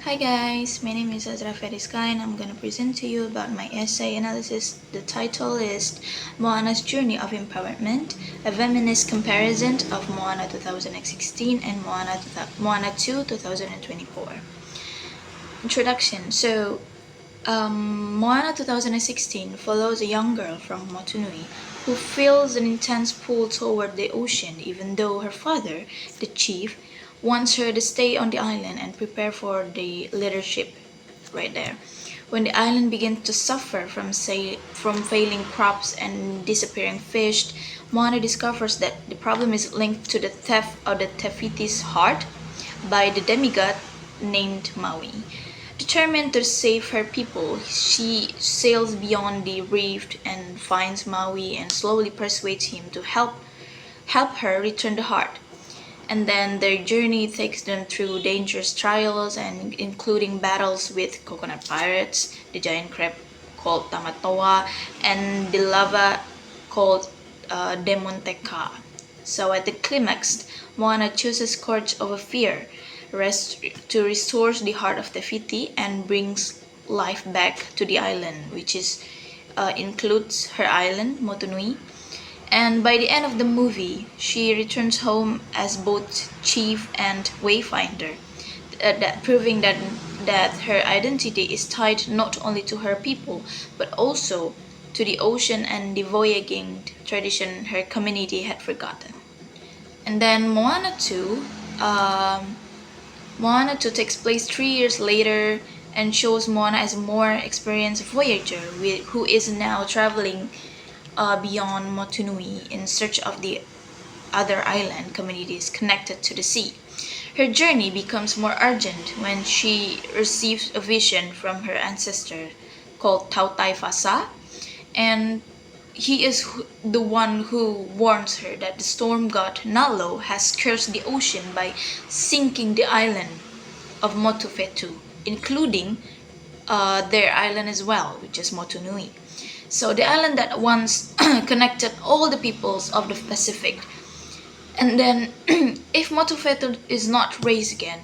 Hi guys, my name is Azra Feriska and I'm gonna present to you about my essay analysis. The title is Moana's Journey of Empowerment, a feminist comparison of Moana 2016 and Moana 2 2024. Introduction. Moana 2016 follows a young girl from Motunui who feels an intense pull toward the ocean even though her father, the chief, wants her to stay on the island and prepare for the leadership right there. When the island begins to suffer from failing crops and disappearing fish, Moana discovers that the problem is linked to the theft of the Tefiti's heart by the demigod named Maui. Determined to save her people, she sails beyond the reef and finds Maui and slowly persuades him to help her return the heart. And then their journey takes them through dangerous trials and including battles with coconut pirates, the giant crab called Tamatoa, and the lava called Demonteka. So at the climax, Moana chooses courage over fear to restore the heart of Tefiti and brings life back to the island, which includes her island, Motunui. And by the end of the movie, she returns home as both chief and wayfinder, proving that her identity is tied not only to her people but also to the ocean and the voyaging tradition her community had forgotten. And then Moana 2 takes place 3 years later and shows Moana as a more experienced voyager who is now traveling beyond Motunui in search of the other island communities connected to the sea. Her journey becomes more urgent when she receives a vision from her ancestor called Tautai Fasa, and he is the one who warns her that the storm god Nalo has cursed the ocean by sinking the island of Motufetu, including their island as well, which is Motunui. So the island that once connected all the peoples of the Pacific. And then, if Motufetu is not raised again,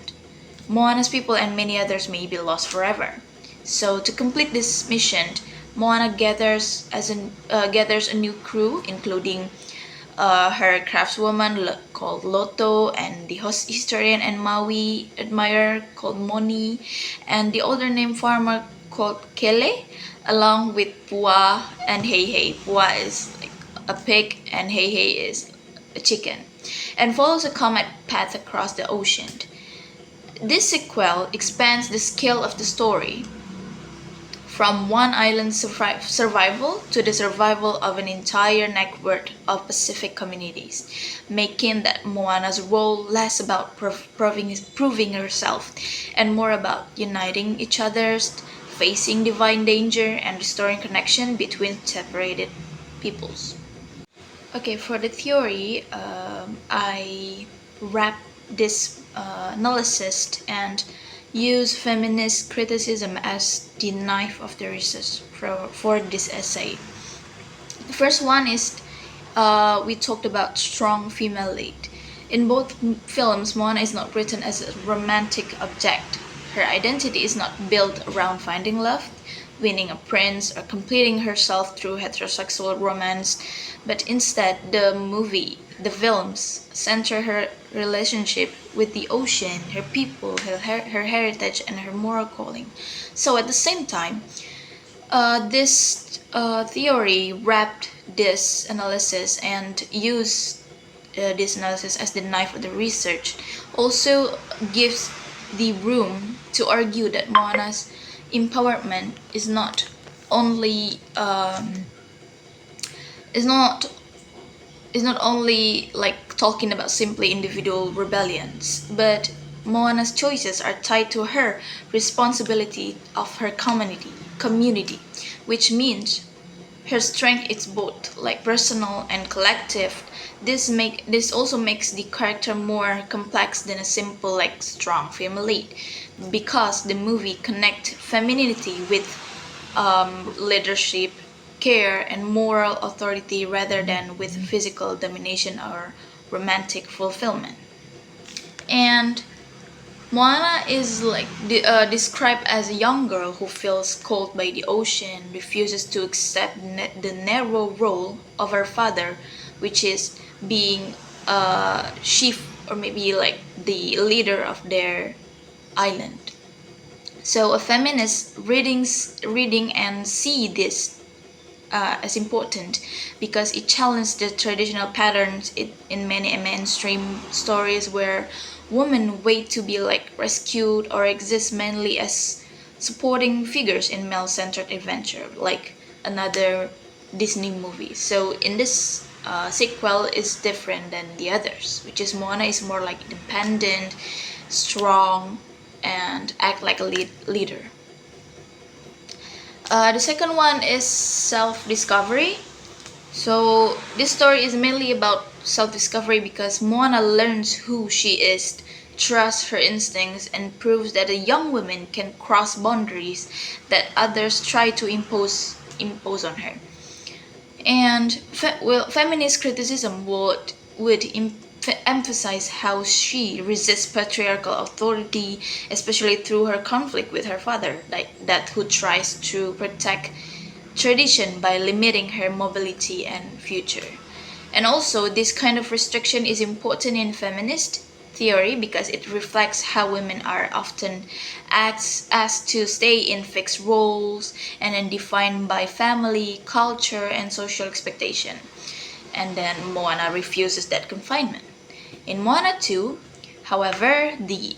Moana's people and many others may be lost forever. So to complete this mission, Moana gathers a new crew, including her craftswoman called Loto, and the historian and Maui admirer called Moni, and the older named farmer called Kele, along with Pua and Heihei. Pua is like a pig, and Heihei is a chicken, and follows a comet path across the ocean. This sequel expands the scale of the story from one island's survival to the survival of an entire network of Pacific communities, making that Moana's role less about proving herself and more about uniting each other's, facing divine danger, and restoring connection between separated peoples. Okay, for the theory, I wrap this analysis and use feminist criticism as the knife of the research for this essay. The first one is we talked about strong female lead. In both films, Moana is not written as a romantic object. Her identity is not built around finding love, winning a prince, or completing herself through heterosexual romance, but instead the films center her relationship with the ocean, her people, her heritage, and her moral calling. So at the same time, this theory wrapped this analysis and used this analysis as the knife of the research also gives the room to argue that Moana's empowerment is not only like talking about simply individual rebellions, but Moana's choices are tied to her responsibility of her community, which means her strength is both like personal and collective. This also makes the character more complex than a simple like strong female lead, because the movie connect femininity with leadership, care, and moral authority rather than with physical domination or romantic fulfillment. And Moana is described as a young girl who feels cold by the ocean, refuses to accept the narrow role of her father, which is being a chief or maybe like the leader of their island. So a feminist reading and see this as important because it challenged the traditional patterns in many mainstream stories where women wait to be like rescued or exist mainly as supporting figures in male-centered adventure, like another Disney movie. So in this sequel is different than the others, which is Moana is more like independent, strong, and act like a leader. The second one is self discovery. So, this story is mainly about self discovery because Moana learns who she is, trusts her instincts, and proves that a young woman can cross boundaries that others try to impose on her. And feminist criticism would emphasize how she resists patriarchal authority, especially through her conflict with her father, like that who tries to protect tradition by limiting her mobility and future. And also, this kind of restriction is important in feminist theory because it reflects how women are often asked to stay in fixed roles and then defined by family, culture, and social expectation. And then Moana refuses that confinement. In Moana 2, however, the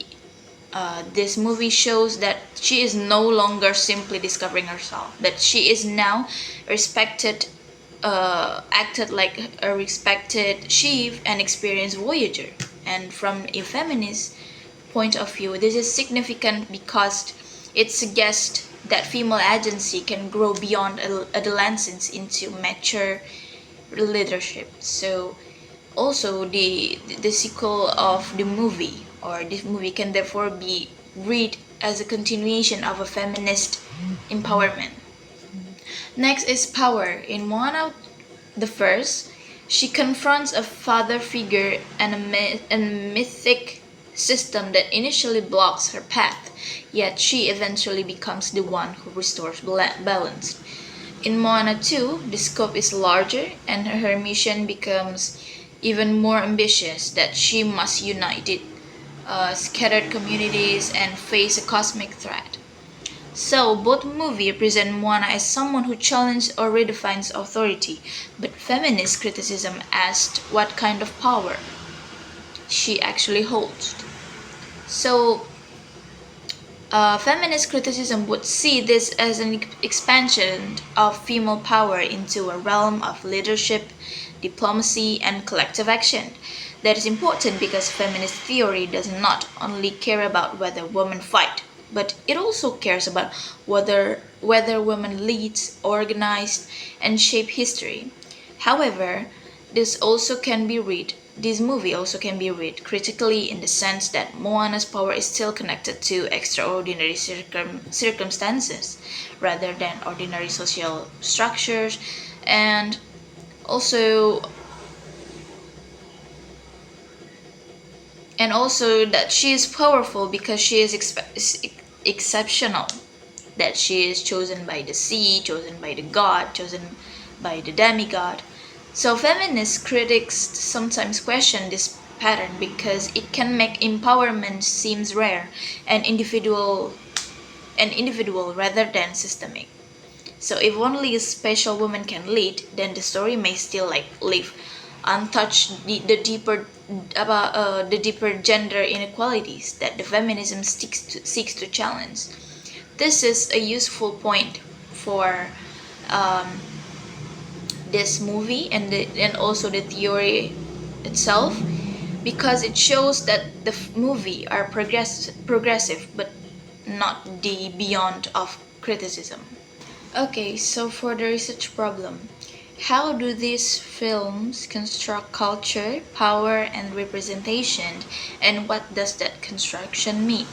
this movie shows that she is no longer simply discovering herself, that she is now respected, acted like a respected chief and experienced voyager. And from a feminist point of view, this is significant because it suggests that female agency can grow beyond adolescence into mature leadership. So also the sequel of the movie or this movie can therefore be read as a continuation of a feminist empowerment. Next is power. In Moana the first, she confronts a father figure and a mythic system that initially blocks her path, yet she eventually becomes the one who restores balance. In Moana 2, the scope is larger and her mission becomes even more ambitious that she must unite it, scattered communities and face a cosmic threat. So, both movies present Moana as someone who challenges or redefines authority, but feminist criticism asked what kind of power she actually holds. So, feminist criticism would see this as an expansion of female power into a realm of leadership, diplomacy, and collective action. That is important because feminist theory does not only care about whether women fight, but it also cares about whether women lead, organize, and shape history. However, this movie also can be read critically in the sense that Moana's power is still connected to extraordinary circumstances rather than ordinary social structures, and also also that she is powerful because she is exceptional, that she is chosen by the sea, chosen by the god, chosen by the demigod. So feminist critics sometimes question this pattern because it can make empowerment seems rare and individual rather than systemic. So if only a special woman can lead, then the story may still like live untouched the deeper gender inequalities that the feminism seeks to challenge. This is a useful point for um, this movie and also the theory itself because it shows that the movie are progressive but not the beyond of criticism. Okay, so for the research problem, how do these films construct culture, power, and representation, and what does that construction mean?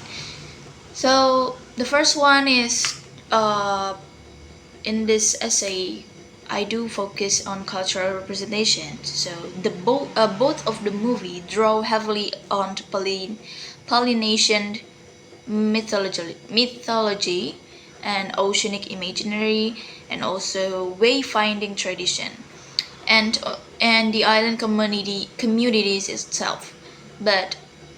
So the first one is in this essay, I do focus on cultural representation. So both of the movie draw heavily on Polynesian mythology and oceanic imaginary, and also wayfinding tradition, and the island communities itself. But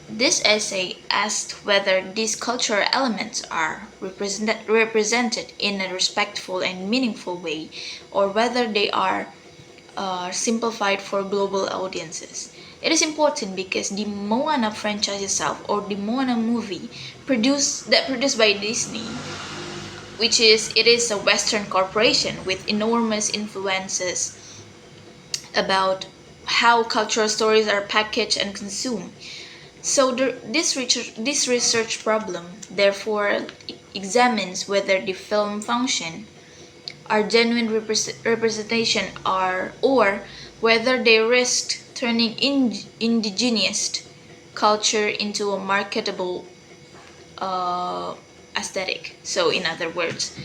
this essay asked whether these cultural elements are represented in a respectful and meaningful way, or whether they are simplified for global audiences. It is important because the Moana franchise itself, or the Moana movie, produced by Disney, which is it is a Western corporation with enormous influences about how cultural stories are packaged and consumed. So this research problem therefore examines whether the film function are genuine representation are or whether they risk turning indigenous culture into a marketable uh, aesthetic. So in other words,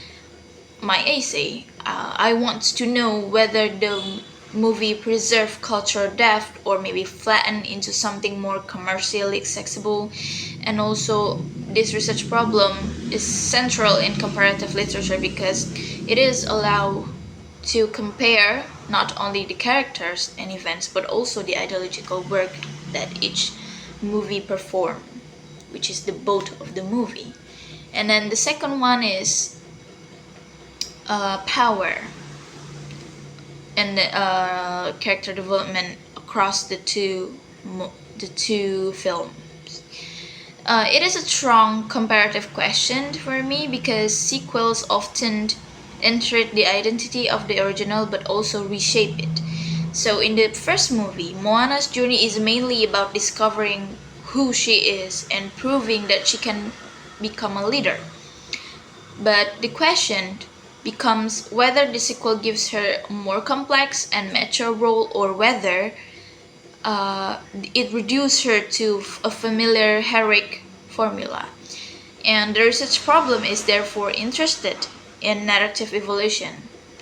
my essay, I want to know whether the movie preserve cultural depth or maybe flatten into something more commercially accessible. And also, this research problem is central in comparative literature because it is allowed to compare not only the characters and events but also the ideological work that each movie perform, which is the both of the movie. And then the second one is power and character development across the two films. It is a strong comparative question for me because sequels often insert the identity of the original but also reshape it. So in the first movie, Moana's journey is mainly about discovering who she is and proving that she can become a leader. But the question becomes whether the sequel gives her a more complex and mature role or whether it reduces her to a familiar heroic formula. And the research problem is therefore interested in narrative evolution.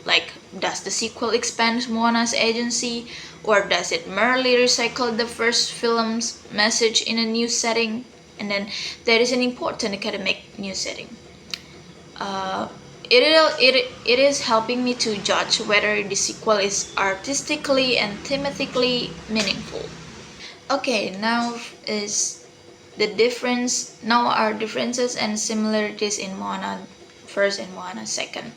Like, does the sequel expand Moana's agency, or does it merely recycle the first film's message in a new setting? And then there is an important academic new setting. Uh, it is helping me to judge whether the sequel is artistically and thematically meaningful. Okay, now is the difference. Now are differences and similarities in Moana first and Moana second.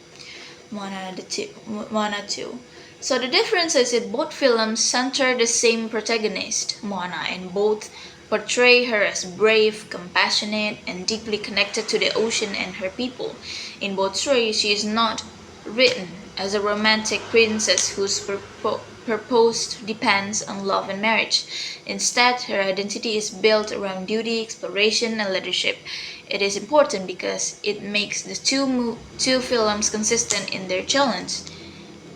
Moana 2. So the difference is that both films center the same protagonist, Moana, and both portray her as brave, compassionate, and deeply connected to the ocean and her people. In both stories, she is not written as a romantic princess whose purpose depends on love and marriage. Instead, her identity is built around duty, exploration, and leadership. It is important because it makes the two films consistent in their challenge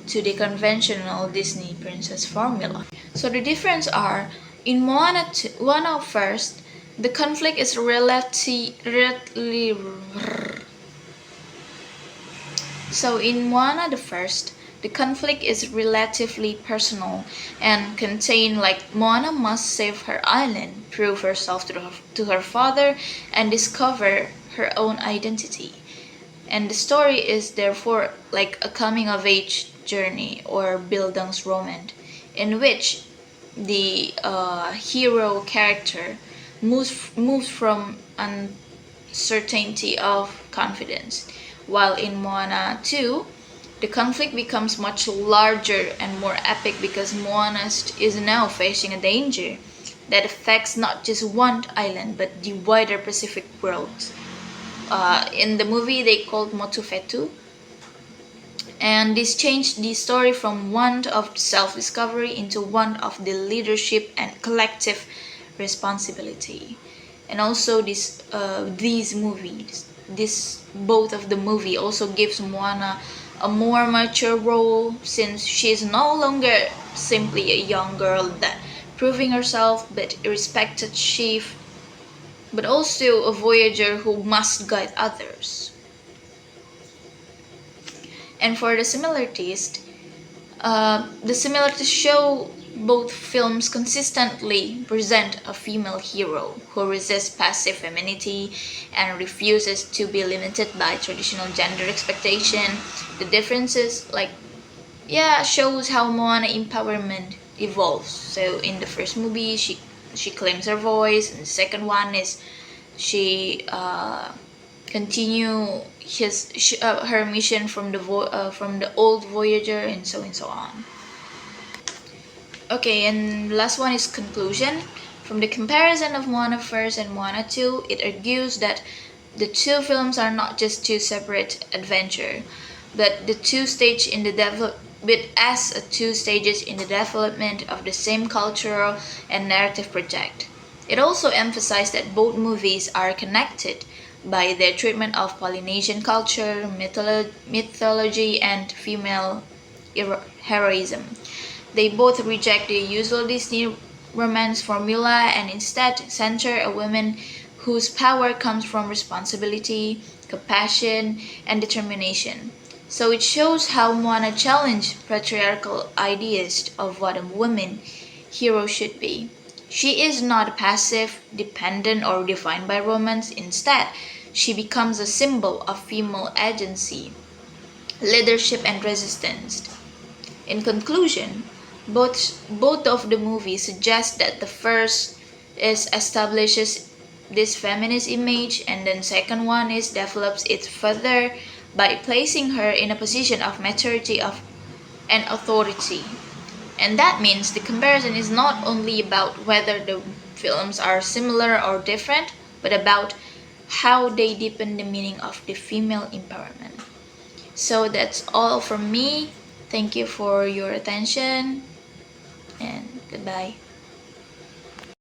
to the conventional Disney princess formula. So the difference are in Moana first, the conflict is so in Moana the first, the conflict is relatively personal and contain like Moana must save her island, prove herself to her father, and discover her own identity. And the story is therefore like a coming of age journey or Bildungsroman, in which the hero character moves from uncertainty of confidence. While in Moana 2, the conflict becomes much larger and more epic because Moana is now facing a danger that affects not just one island but the wider Pacific world. In the movie, they called Motufetu, and this changed the story from one of self-discovery into one of the leadership and collective responsibility. And also, these movies, this both of the movie also gives Moana a more mature role since she is no longer simply a young girl that proving herself but a respected chief, but also a voyager who must guide others. And for the similarities show Both films consistently present a female hero who resists passive femininity and refuses to be limited by traditional gender expectation. The differences, shows how Moana empowerment evolves. So in the first movie, she claims her voice, and the second one is she continue her mission from from the old Voyager, and so on. Okay, and last one is conclusion. From the comparison of Moana First and Moana Two, it argues that the two films are not just two separate adventure, but the two stage in the but as a two stages in the development of the same cultural and narrative project. It also emphasized that both movies are connected by their treatment of Polynesian culture, mythology, and female heroism. They both reject the usual Disney romance formula and instead center a woman whose power comes from responsibility, compassion, and determination. So it shows how Moana challenged patriarchal ideas of what a woman hero should be. She is not passive, dependent, or defined by romance. Instead, she becomes a symbol of female agency, leadership, and resistance. In conclusion, both of the movies suggest that the first is establishes this feminist image, and then second one is develops it further by placing her in a position of maturity of and authority. And that means the comparison is not only about whether the films are similar or different, but about how they deepen the meaning of the female empowerment. So that's all from me. Thank you for your attention and goodbye.